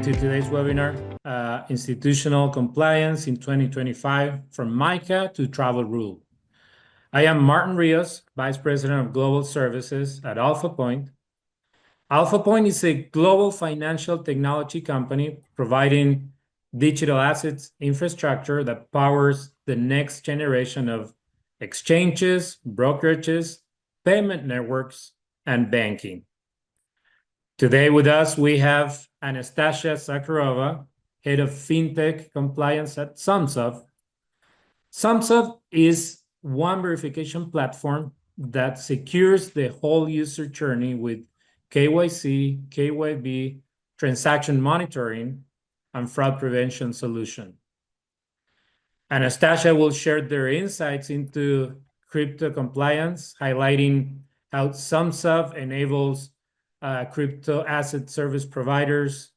to today's webinar, Institutional Compliance in 2025, from MiCA to Travel Rule. I am Martin Rios, Vice President of Global Services at AlphaPoint. AlphaPoint is a global financial technology company providing digital assets infrastructure that powers the next generation of exchanges, brokerages, payment networks, and banking. Today with us, we have Anastasia Sakharova, Head of Fintech Compliance at Sumsub. Sumsub is one verification platform that secures the whole user journey with KYC, KYB, transaction monitoring, and fraud prevention solution. Anastasia will share their insights into crypto compliance, highlighting how Sumsub enables crypto asset service providers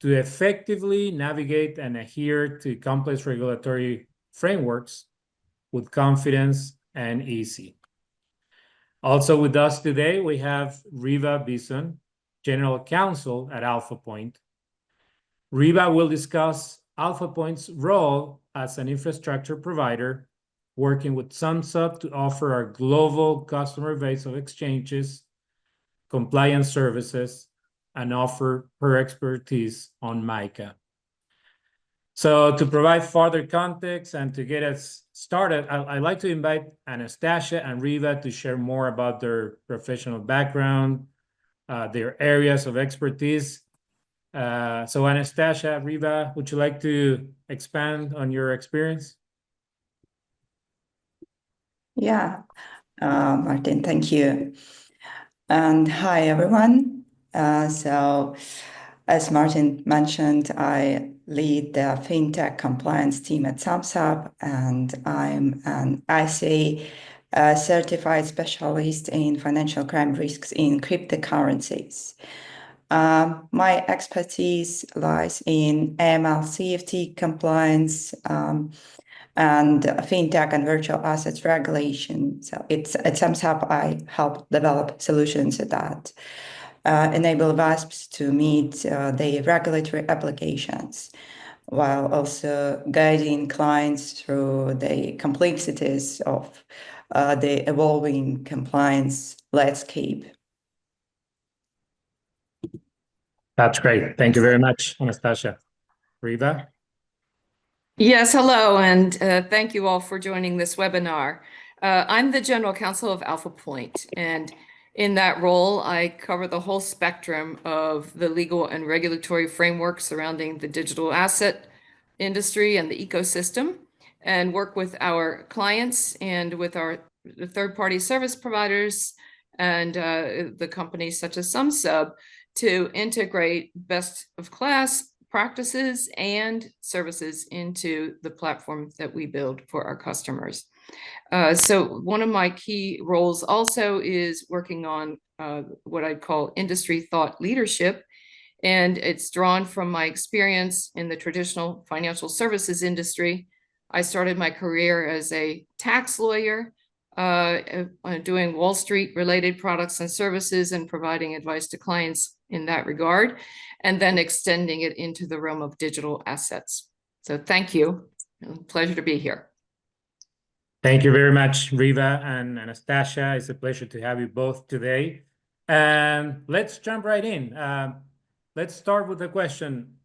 to effectively navigate and adhere to complex regulatory frameworks with confidence and ease. Also with us today, we have Reba Beeson, General Counsel at AlphaPoint. Reba will discuss AlphaPoint's role as an infrastructure provider, working with Sumsub to offer our global customer base of exchanges, compliance services, and offer her expertise on MiCA. So to provide further context and to get us started, I'd like to invite Anastasia and Reba to share more about their professional background, their areas of expertise. So Anastasia, Reba, would you like to expand on your experience? Yeah, Martin, thank you. And hi, everyone. So as Martin mentioned, I lead the FinTech compliance team at Sumsub, and I'm an IC certified specialist in financial crime risks in cryptocurrencies. My expertise lies in AML CFT compliance, and fintech and virtual assets regulation. So at Sumsub, I help develop solutions that enable VASPs to meet the regulatory applications, while also guiding clients through the complexities of the evolving compliance landscape. That's great. Thank you very much, Anastasia. Reba? Yes, hello, and thank you all for joining this webinar. I'm the General Counsel of AlphaPoint, and in that role, I cover the whole spectrum of the legal and regulatory framework surrounding the digital asset industry and the ecosystem, and work with our clients and with our third-party service providers and the companies such as Sumsub to integrate best-of-class practices and services into the platform that we build for our customers. So one of my key roles also is working on what I'd call industry thought leadership, and it's drawn from my experience in the traditional financial services industry. I started my career as a tax lawyer, doing Wall Street related products and services and providing advice to clients in that regard, and then extending it into the realm of digital assets. So thank you. Pleasure to be here. Thank you very much, Reba and Anastasia. It's a pleasure to have you both today. And let's jump right in. Let's start with a question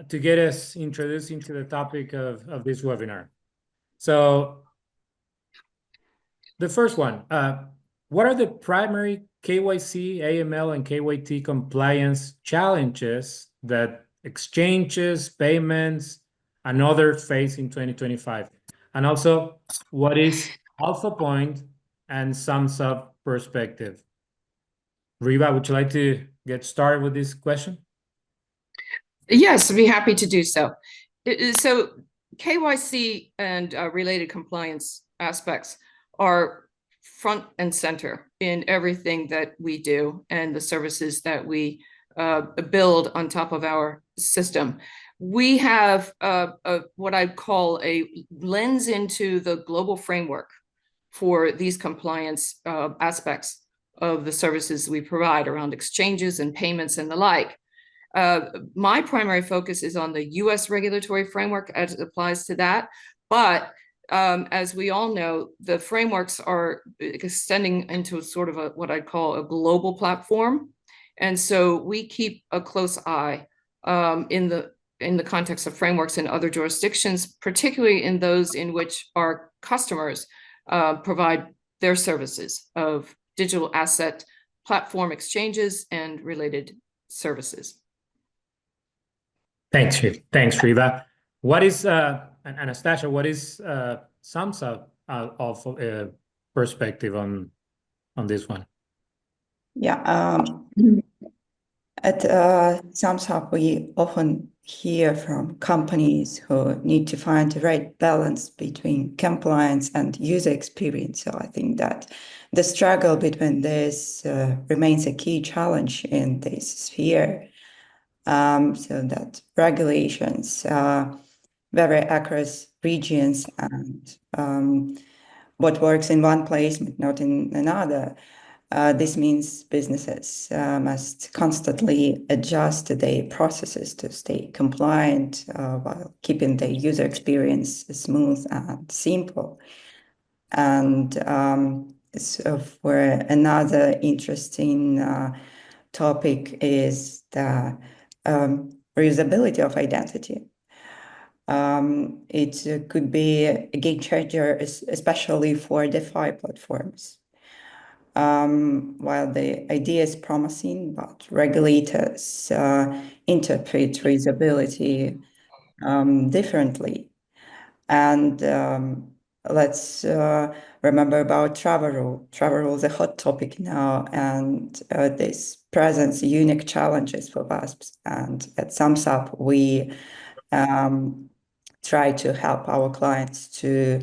to get us introduced into the topic of this webinar. So the first one, what are the primary KYC, AML, and KYT compliance challenges that exchanges, payments, and others face in 2025? And also, what is AlphaPoint and Sumsub perspective? Reba, would you like to get started with this question? Yes, I'd be happy to do so. So KYC and related compliance aspects are front and center in everything that we do and the services that we build on top of our system. We have what I'd call a lens into the global framework for these compliance aspects of the services we provide around exchanges and payments and the like. My primary focus is on the US regulatory framework as it applies to that. But as we all know, the frameworks are extending into sort of what I'd call a global platform. And so we keep a close eye in the context of frameworks in other jurisdictions, particularly in those in which our customers provide their services of digital asset platform exchanges and related services. Thanks, Reba. What is Anastasia? What is Sumsub of perspective on this one? Yeah, at Sumsub, we often hear from companies who need to find the right balance between compliance and user experience. So I think that the struggle between this remains a key challenge in this sphere. So that regulations vary across regions, and what works in one place but not in another. This means businesses must constantly adjust their processes to stay compliant while keeping the user experience smooth and simple. And so for another interesting topic is the reusability of identity. It could be a game changer, especially for DeFi platforms. While the idea is promising, but regulators interpret reusability differently. And let's remember about Travel Rule. Travel Rule is a hot topic now, and this presents unique challenges for VASPs. And at Sumsub, we try to help our clients to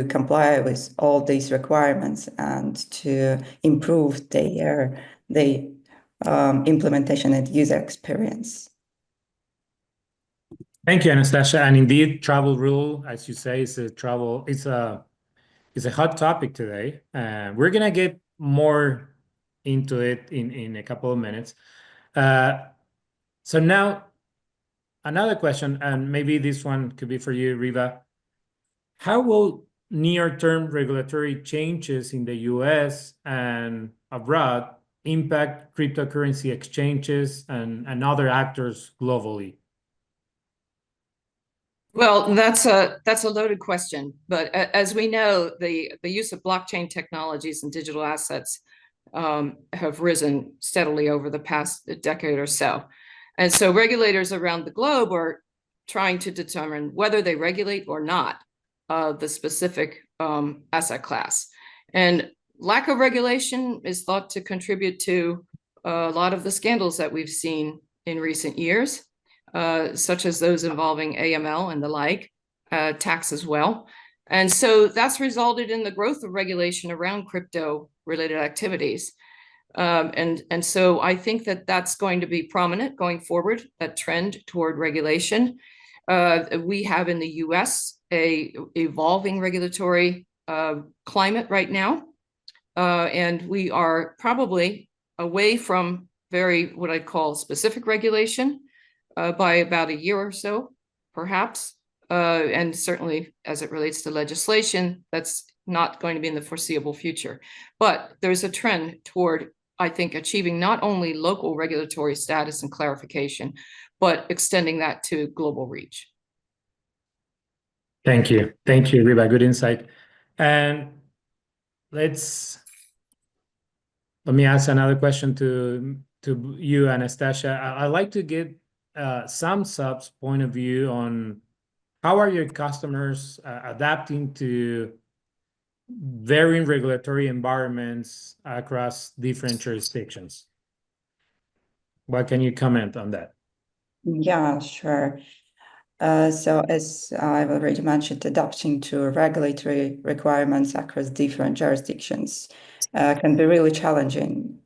comply with all these requirements and to improve their implementation and user experience. Thank you, Anastasia. And indeed, Travel Rule, as you say, is a hot topic today. We're gonna get more into it in a couple of minutes. So now, another question, and maybe this one could be for you, Reba. How will near-term regulatory changes in the US and abroad impact cryptocurrency exchanges and other actors globally? Well, that's a loaded question, but as we know, the use of blockchain technologies and digital assets have risen steadily over the past decade or so. And so regulators around the globe are trying to determine whether they regulate or not the specific asset class. And lack of regulation is thought to contribute to a lot of the scandals that we've seen in recent years, such as those involving AML and the like, tax as well. And so that's resulted in the growth of regulation around crypto-related activities. And so I think that that's going to be prominent going forward, a trend toward regulation. We have in the US a evolving regulatory climate right now. And we are probably away from what I call specific regulation by about a year or so, perhaps. And certainly as it relates to legislation, that's not going to be in the foreseeable future. But there's a trend toward, I think, achieving not only local regulatory status and clarification, but extending that to global reach. Thank you, Reba. Good insight. And let me ask another question to you, Anastasia. I'd like to get Sumsub's point of view on how are your customers adapting to varying regulatory environments across different jurisdictions. What can you comment on that? Yeah, sure. So as I've already mentioned, adapting to regulatory requirements across different jurisdictions can be really challenging.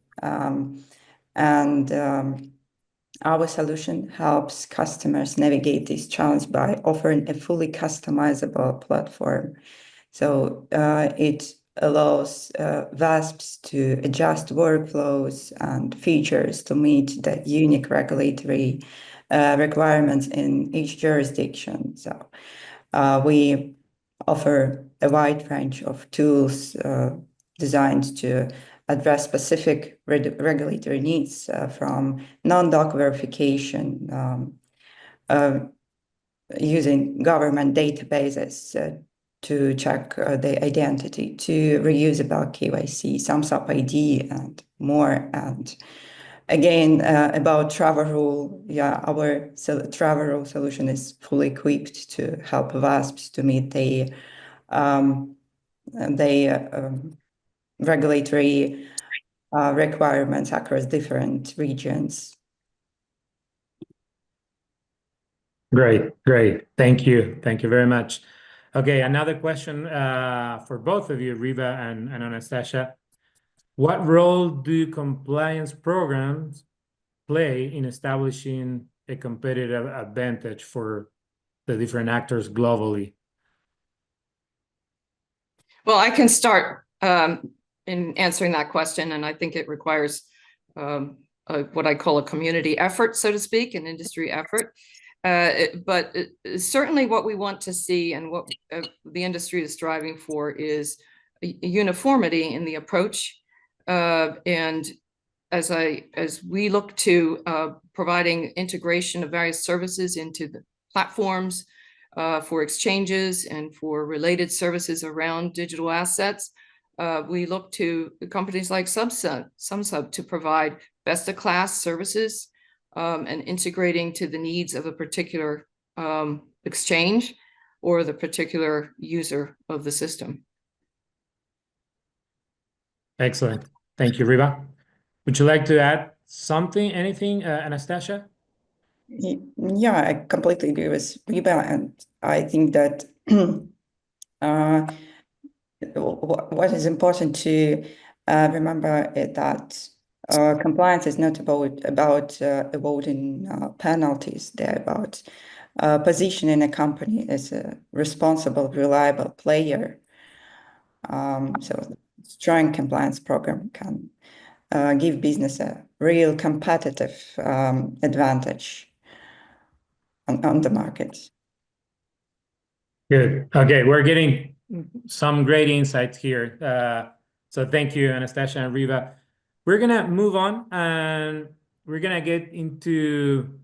Our solution helps customers navigate this challenge by offering a fully customizable platform. So it allows WASPs to adjust workflows and features to meet the unique regulatory requirements in each jurisdiction. So we offer a wide range of tools designed to address specific regulatory needs from non-doc verification using government databases to check the identity, to reusable KYC, Sumsub ID, and more. And again, about Travel Rule, yeah, our Travel Rule solution is fully equipped to help WASPs to meet the regulatory requirements across different regions. Great. Thank you very much. Okay, another question for both of you, Reba and Anastasia. What role do compliance programs play in establishing a competitive advantage for the different actors globally? Well, I can start in answering that question, and I think it requires what I call a community effort, so to speak, an industry effort. But certainly what we want to see and what the industry is striving for is uniformity in the approach. And as we look to providing integration of various services into the platforms for exchanges and for related services around digital assets, we look to companies like Sumsub to provide best-of-class services and integrating to the needs of a particular exchange or the particular user of the system. Excellent. Thank you, Reba. Would you like to add something, anything, Anastasia? Yeah, I completely agree with Reba, and I think that what is important to remember is that compliance is not about avoiding penalties. They're about positioning a company as a responsible, reliable player. So strong compliance program can give business a real competitive advantage on the market. Good. Okay, we're getting some great insights here. So thank you, Anastasia and Reba. We're gonna move on and we're gonna get into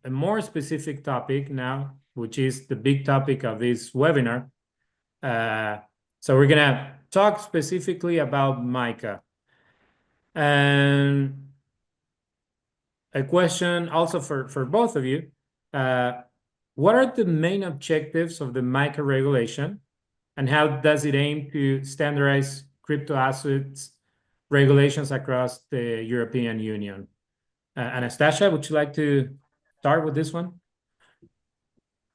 a more specific topic now, which is the big topic of this webinar. So we're gonna talk specifically about MiCA. And a question also for both of you. What are the main objectives of the MiCA regulation, and how does it aim to standardize crypto assets regulations across the European Union? Anastasia, would you like to start with this one?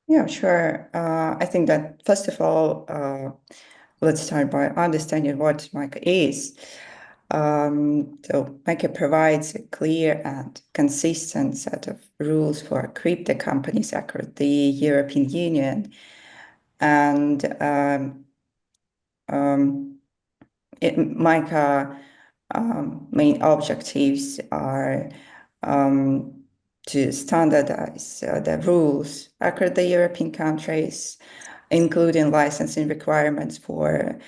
Yeah, sure. I think that first of all, let's start by understanding what MiCA is. So MiCA provides a clear and consistent set of rules for crypto companies across the European Union. And MiCA main objectives are to standardize the rules across the European countries, including licensing requirements for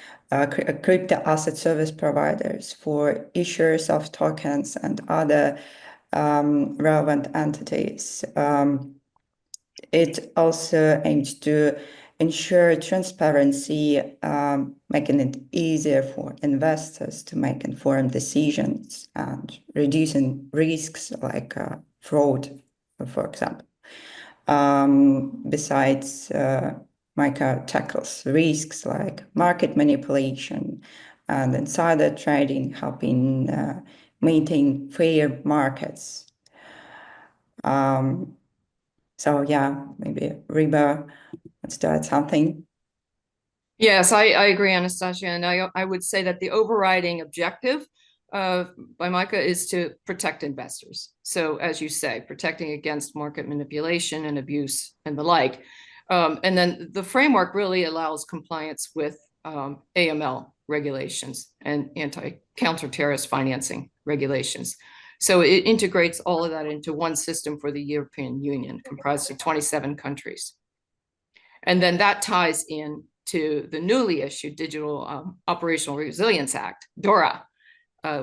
crypto asset service providers, for issuers of tokens and other relevant entities. It also aims to ensure transparency, making it easier for investors to make informed decisions and reducing risks like fraud, for example. Besides, MiCA tackles risks like market manipulation and insider trading, helping maintain fair markets. So yeah, maybe Reba, let's add something. Yes, I agree, Anastasia, and I would say that the overriding objective by MiCA is to protect investors. So as you say, protecting against market manipulation and abuse and the like. And then the framework really allows compliance with AML regulations and counter-terrorist financing regulations. So it integrates all of that into one system for the European Union, comprised of 27 countries. And then that ties in to the newly issued Digital Operational Resilience Act, DORA,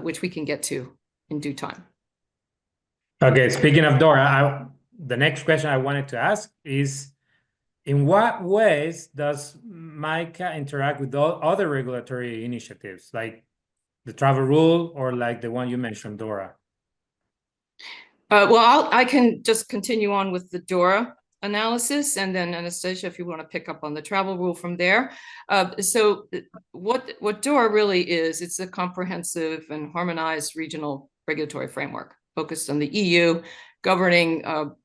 which we can get to in due time. Okay, speaking of DORA, the next question I wanted to ask is, in what ways does MiCA interact with other regulatory initiatives, like the travel rule or like the one you mentioned, DORA? Well, I can just continue on with the DORA analysis, and then Anastasia, if you want to pick up on the travel rule from there. So what DORA really is, it's a comprehensive and harmonized regional regulatory framework focused on the EU, governing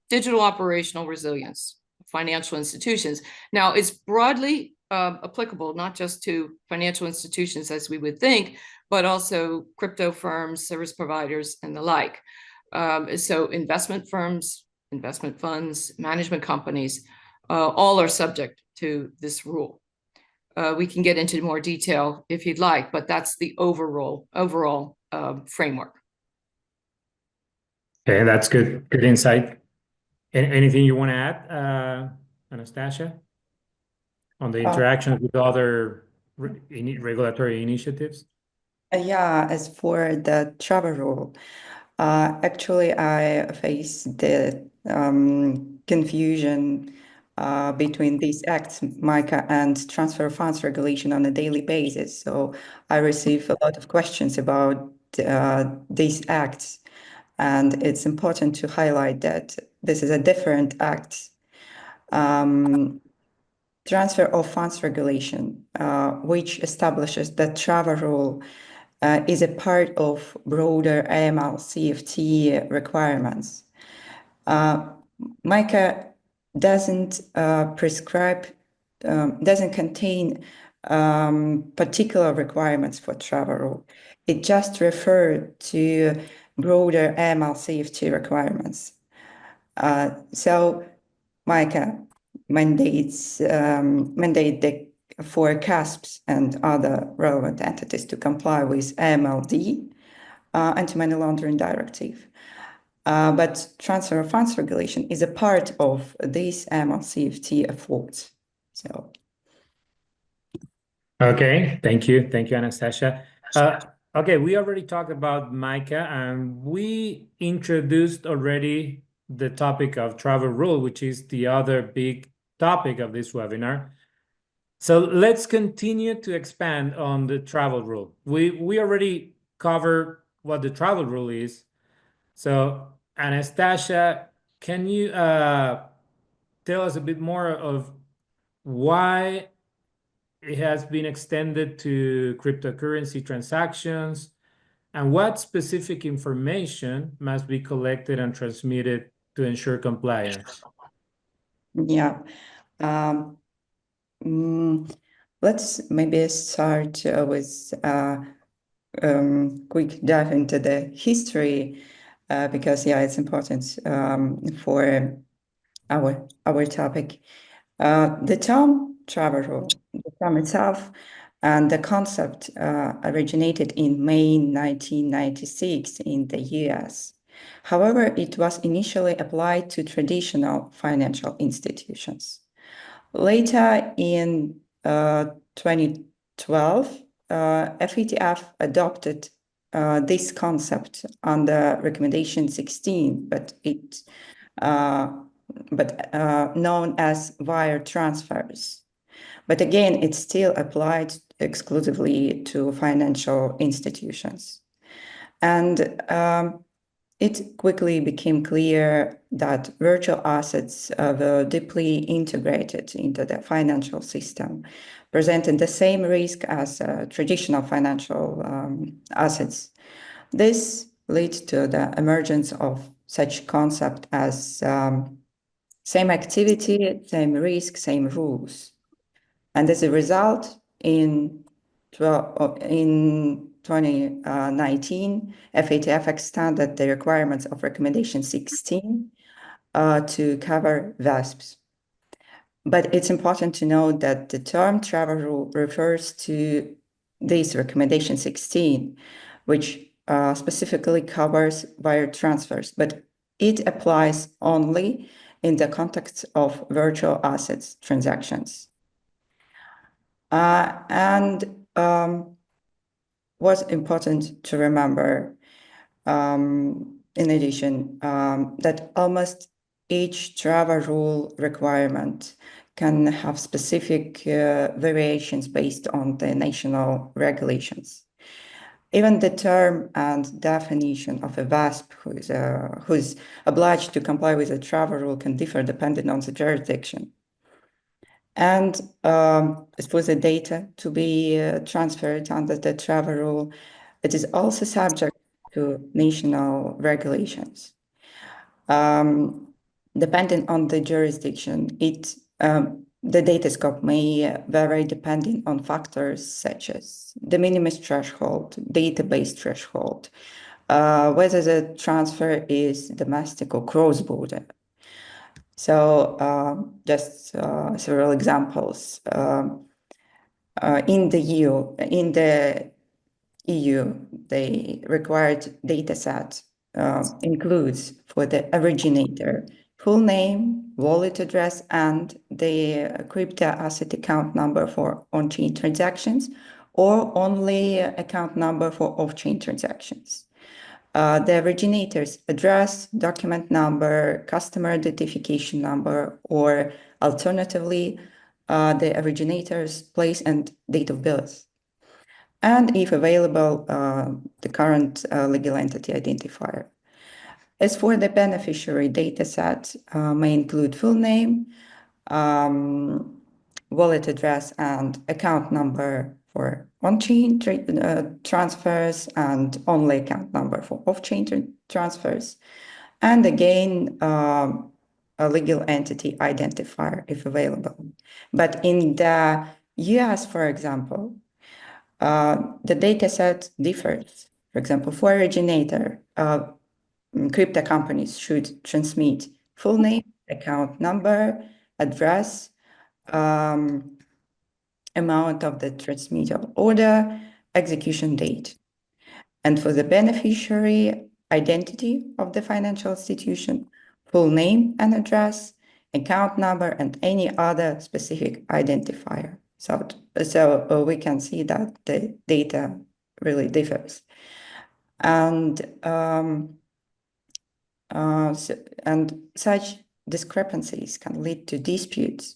digital operational resilience, financial institutions. Now, it's broadly applicable not just to financial institutions as we would think, but also crypto firms, service providers, and the like. So investment firms, investment funds, management companies, all are subject to this rule. We can get into more detail if you'd like, but that's the overall framework. Okay, that's good insight. Anything you want to add, Anastasia, on the interactions with other regulatory initiatives? Yeah, as for the travel rule, actually, I face the confusion between these acts, MiCA and transfer of funds regulation, on a daily basis. So I receive a lot of questions about these acts, and it's important to highlight that this is a different act. Transfer of funds regulation, which establishes that travel rule is a part of broader AML CFT requirements. MiCA doesn't prescribe, doesn't contain particular requirements for travel rule. It just refers to broader AML CFT requirements. So MiCA mandate for CASPs and other relevant entities to comply with AMLD, Anti-Money Laundering Directive. But transfer of funds regulation is a part of this AML-CFT efforts. So. Okay, thank you, Anastasia. Okay, we already talked about MiCA, and we introduced already the topic of travel rule, which is the other big topic of this webinar. So let's continue to expand on the travel rule. We already covered what the travel rule is. So Anastasia, can you tell us a bit more of why it has been extended to cryptocurrency transactions, and what specific information must be collected and transmitted to ensure compliance? Yeah. Let's maybe start with quick dive into the history, because it's important for our topic. The term travel rule, the term itself, and the concept originated in May 1996 in the US. However, it was initially applied to traditional financial institutions. Later in 2012, FATF adopted this concept under Recommendation 16, but known as wire transfers. But again, it's still applied exclusively to financial institutions. And it quickly became clear that virtual assets were deeply integrated into the financial system, presenting the same risk as traditional financial assets. This led to the emergence of such concept as same activity, same risk, same rules. And as a result, in 2019, FATF extended the requirements of Recommendation 16 to cover VASPs. But it's important to note that the term travel rule refers to this recommendation 16, which specifically covers wire transfers, but it applies only in the context of virtual assets transactions. What's important to remember, in addition, that almost each travel rule requirement can have specific variations based on the national regulations. Even the term and definition of a VASP who's obliged to comply with a travel rule can differ depending on the jurisdiction. And as for the data to be transferred under the travel rule, it is also subject to national regulations. Depending on the jurisdiction, the data scope may vary depending on factors such as de minimis threshold, database threshold, whether the transfer is domestic or cross-border. So just several examples. In the EU, the required data set includes for the originator full name, wallet address, and the crypto asset account number for on-chain transactions, or only account number for off-chain transactions. The originator's address, document number, customer identification number, or alternatively, the originator's place and date of birth. And if available, the current legal entity identifier. As for the beneficiary dataset, may include full name, wallet address, and account number for on-chain transfers, and only account number for off-chain transfers. And again, a legal entity identifier if available. But in the US, for example, the dataset differs. For example, for originator, crypto companies should transmit full name, account number, address, amount of the transmittal order, execution date. And for the beneficiary, identity of the financial institution, full name and address, account number, and any other specific identifier. So we can see that the data really differs. And such discrepancies can lead to disputes,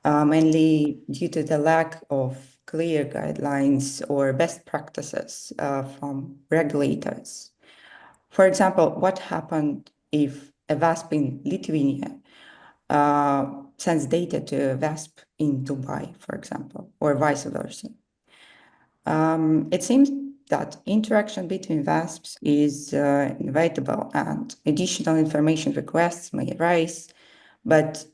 mainly due to the lack of clear guidelines or best practices from regulators. For example, what happened if a VASP in Lithuania sends data to a VASP in Dubai, for example, or vice versa? It seems that interaction between VASPs is inevitable and additional information requests may arise, but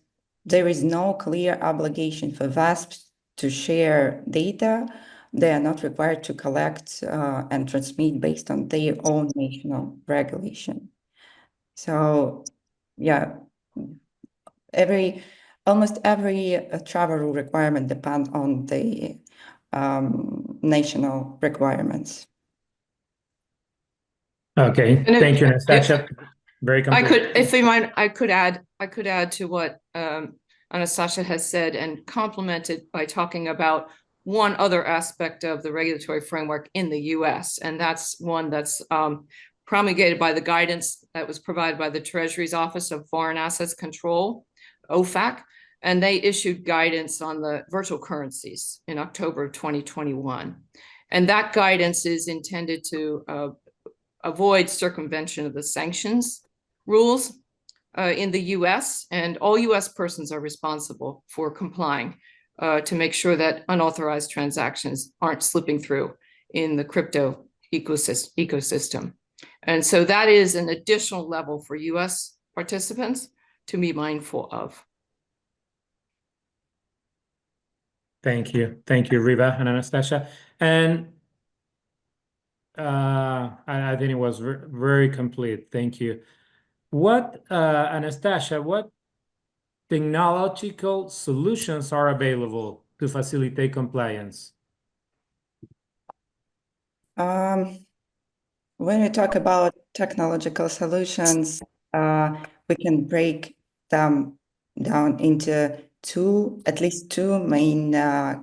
there is no clear obligation for VASPs to share data. They are not required to collect and transmit based on their own national regulation. So, yeah, almost every travel rule requirement depends on the national requirements. Okay, thank you, Anastasia. Very complete. If you mind, I could add to what Anastasia has said and complement it by talking about one other aspect of the regulatory framework in the US, and that's one that's promulgated by the guidance that was provided by the Treasury's Office of Foreign Assets Control, OFAC, and they issued guidance on the virtual currencies in October of 2021. And that guidance is intended to avoid circumvention of the sanctions rules in the US, and all US persons are responsible for complying to make sure that unauthorized transactions aren't slipping through in the crypto ecosystem. And so that is an additional level for US participants to be mindful of. Thank you, Reba and Anastasia. And I think it was very complete. Thank you. Anastasia, what technological solutions are available to facilitate compliance? When we talk about technological solutions, we can break them down into at least two main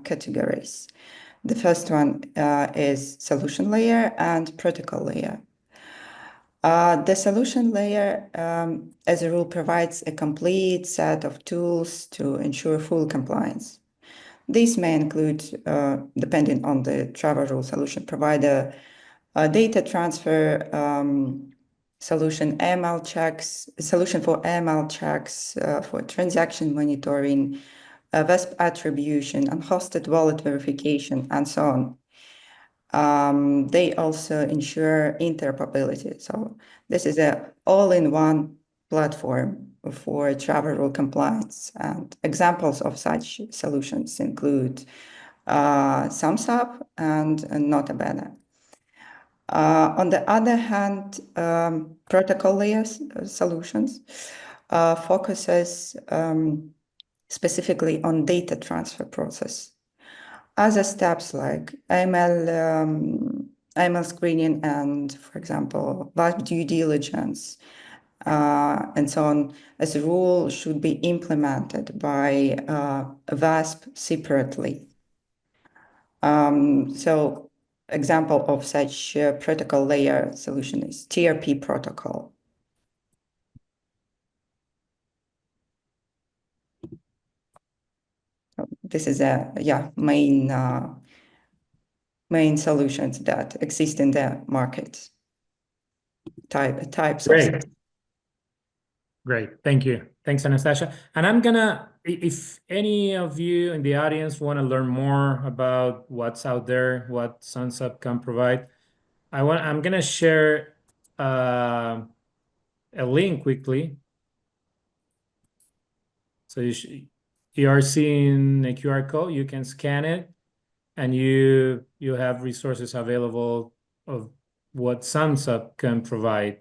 categories. The first one is solution layer and protocol layer. The solution layer, as a rule, provides a complete set of tools to ensure full compliance. These may include, depending on the travel rule solution provider, data transfer solution for AML checks, for transaction monitoring, VESP attribution, unhosted wallet verification, and so on. They also ensure interoperability. So this is an all-in-one platform for travel rule compliance. And examples of such solutions include Sumsub and Nota Bene. On the other hand, protocol layer solutions focuses specifically on data transfer process. Other steps like AML screening and, for example, VASP due diligence and so on, as a rule, should be implemented by VASP separately. So example of such protocol layer solution is TRP protocol. This is a main solutions that exist in the market. Types Great. of. Great. Thank you. Thanks, Anastasia. And I'm gonna, if any of you in the audience want to learn more about what's out there, what Sumsub can provide, I'm gonna share a link quickly. So you are seeing a QR code. You can scan it, and you have resources available of what Sumsub can provide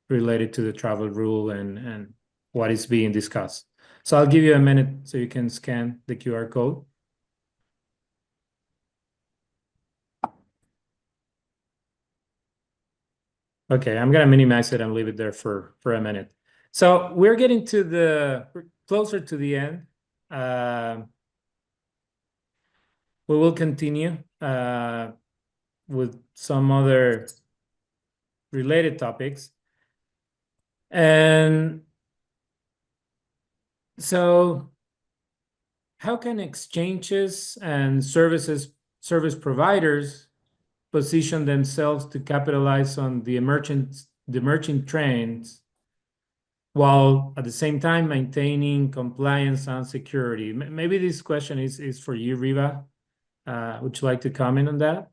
related to the travel rule and what is being discussed. So I'll give you a minute so you can scan the QR code. Okay, I'm gonna minimize it and leave it there for a minute. So we're getting closer to the end. We will continue with some other related topics. And so how can exchanges and service providers position themselves to capitalize on the emerging trends while at the same time maintaining compliance and security? Maybe this question is for you, Reba. Would you like to comment on that?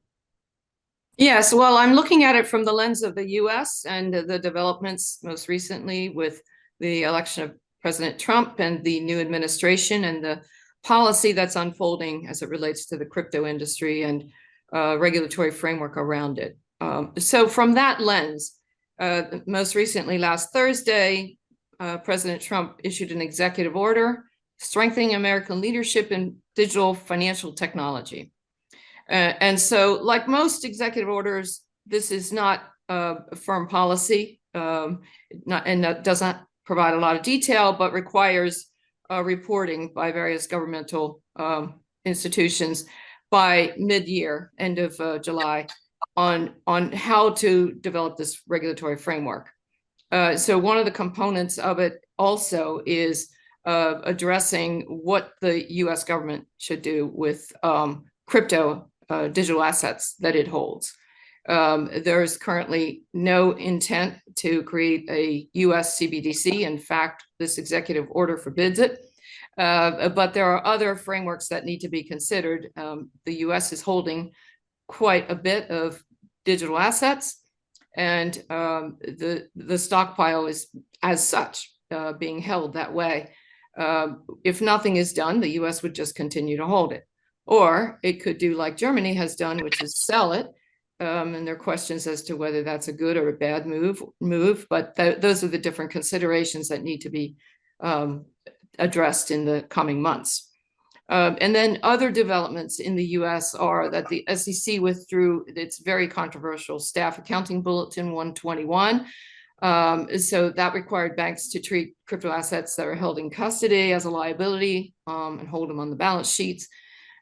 Yes, well, I'm looking at it from the lens of the US and the developments most recently with the election of President Trump and the new administration and the policy that's unfolding as it relates to the crypto industry and regulatory framework around it. So from that lens, most recently last Thursday, President Trump issued an executive order strengthening American leadership in digital financial technology. And so, like most executive orders, this is not a firm policy, and that doesn't provide a lot of detail, but requires reporting by various governmental institutions by mid-year, end of July, on how to develop this regulatory framework. So one of the components of it also is addressing what the U.S. government should do with crypto digital assets that it holds. There's currently no intent to create a U.S. CBDC. In fact, this executive order forbids it. But there are other frameworks that need to be considered. The U.S. is holding quite a bit of digital assets, and the stockpile is, as such, being held that way. If nothing is done, the U.S. would just continue to hold it. Or it could do like Germany has done, which is sell it. And there are questions as to whether that's a good or a bad move. But those are the different considerations that need to be addressed in the coming months. And then other developments in the US are that the SEC withdrew its very controversial Staff Accounting Bulletin 121. So that required banks to treat crypto assets that are held in custody as a liability and hold them on the balance sheets.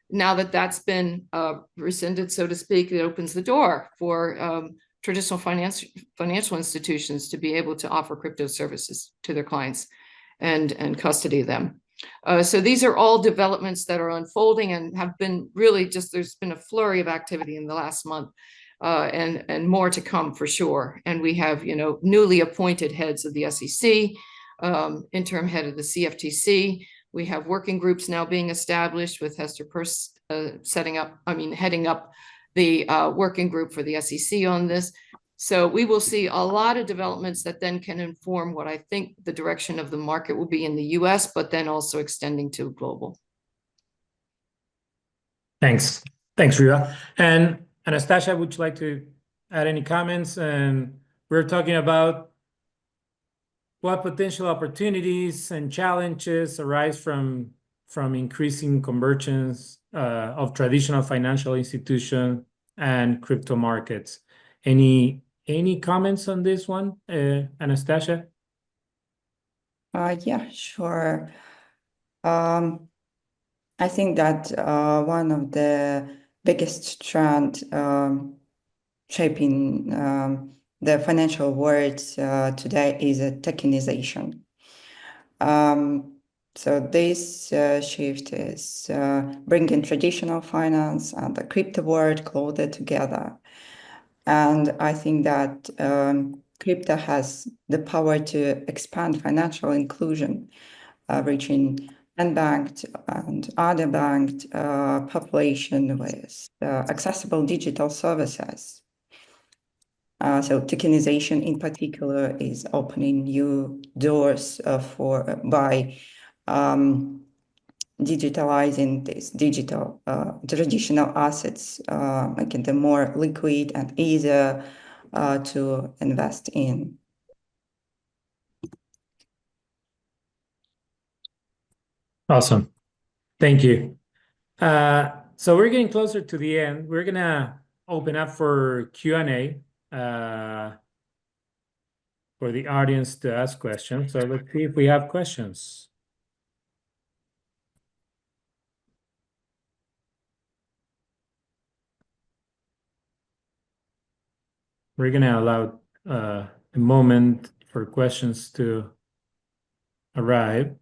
Now that that's been rescinded, so to speak, it opens the door for traditional financial institutions to be able to offer crypto services to their clients and custody them. So these are all developments that are unfolding and have been really just, there's been a flurry of activity in the last month and more to come for sure. And we have, newly appointed heads of the SEC, interim head of the CFTC. We have working groups now being established with Hester Peirce heading up the working group for the SEC on this. So we will see a lot of developments that then can inform what I think the direction of the market will be in the US, but then also extending to global. Thanks, Reba. And Anastasia, would you like to add any comments? And we're talking about what potential opportunities and challenges arise from increasing convergence of traditional financial institutions and crypto markets. Any comments on this one, Anastasia? Yeah, sure. I think that one of the biggest trend shaping the financial world today is a tokenization. So this shift is bringing traditional finance and the crypto world closer together. And I think that crypto has the power to expand financial inclusion, reaching unbanked and underbanked population with accessible digital services. So tokenization in particular is opening new doors by digitalizing these digital traditional assets, making them more liquid and easier to invest in. Awesome. Thank you. So we're getting closer to the end. We're gonna open up for Q&A for the audience to ask questions. So let's see if we have questions. We're gonna allow a moment for questions to arrive.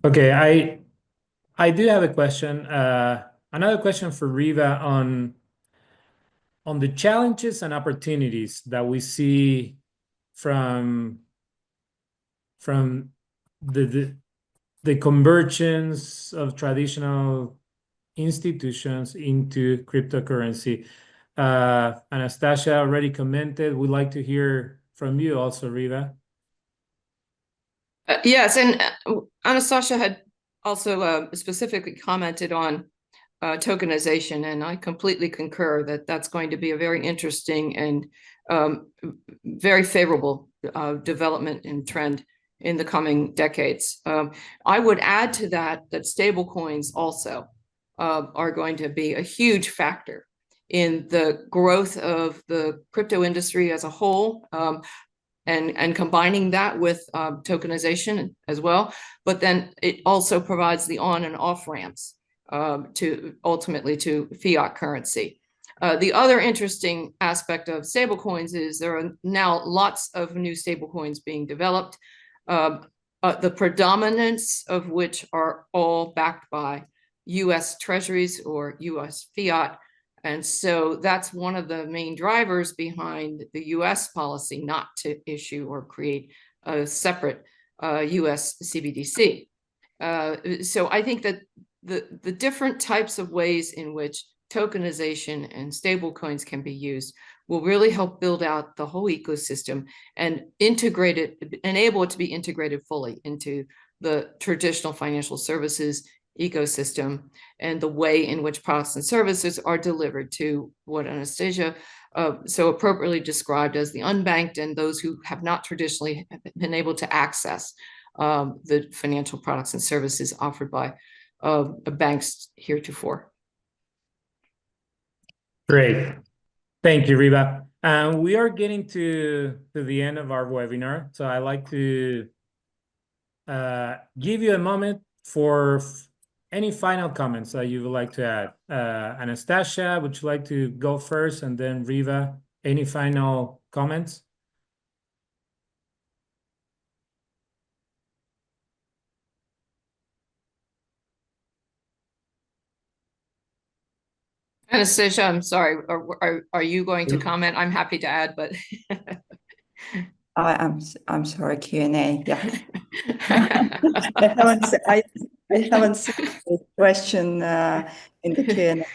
Okay, I do have a question. Another question for Reba on the challenges and opportunities that we see from the convergence of traditional institutions into cryptocurrency. Anastasia already commented. We'd like to hear from you also, Reba. Yes, and Anastasia had also specifically commented on tokenization, and I completely concur that that's going to be a very interesting and very favorable development and trend in the coming decades. I would add to that stablecoins also are going to be a huge factor in the growth of the crypto industry as a whole, and combining that with tokenization as well. But then it also provides the on and off ramps to ultimately to fiat currency. The other interesting aspect of stablecoins is there are now lots of new stablecoins being developed, the predominance of which are all backed by US treasuries or US fiat. And so that's one of the main drivers behind the US policy not to issue or create a separate US CBDC. So I think that the different types of ways in which tokenization and stablecoins can be used will really help build out the whole ecosystem and integrate it, enable it to be integrated fully into the traditional financial services ecosystem and the way in which products and services are delivered to what Anastasia so appropriately described as the unbanked and those who have not traditionally been able to access the financial products and services offered by banks heretofore. Great. Thank you, Reba. We are getting to the end of our webinar, so I'd like to give you a moment for any final comments that you would like to add. Anastasia, would you like to go first, and then Reba, any final comments? Anastasia, I'm sorry, are you going to comment? I'm happy to add, but I'm sorry, Q&A. Yeah. I haven't seen the question in the Q&A.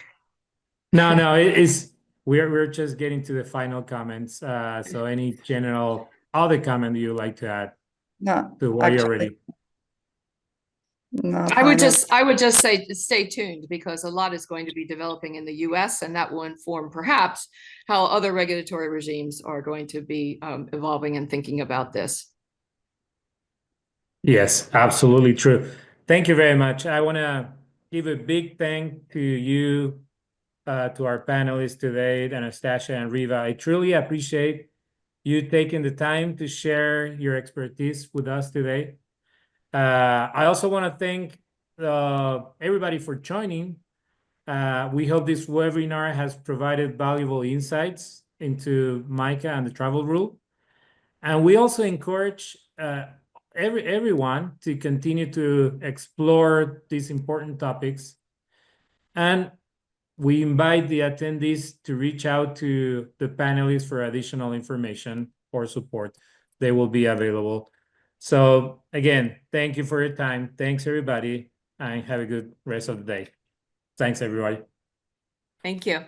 No, we're just getting to the final comments. So any general other comment you would like to add to what you already? No, I would just say stay tuned, because a lot is going to be developing in the US, and that will inform perhaps how other regulatory regimes are going to be evolving and thinking about this. Yes, absolutely true. Thank you very much. I want to give a big thank to you, to our panelists today, Anastasia and Reba. I truly appreciate you taking the time to share your expertise with us today. I also want to thank everybody for joining. We hope this webinar has provided valuable insights into MiCA and the Travel Rule. And we also encourage everyone to continue to explore these important topics. And we invite the attendees to reach out to the panelists for additional information or support. They will be available. So again, thank you for your time. Thanks, everybody, and have a good rest of the day. Thanks, everybody. Thank you.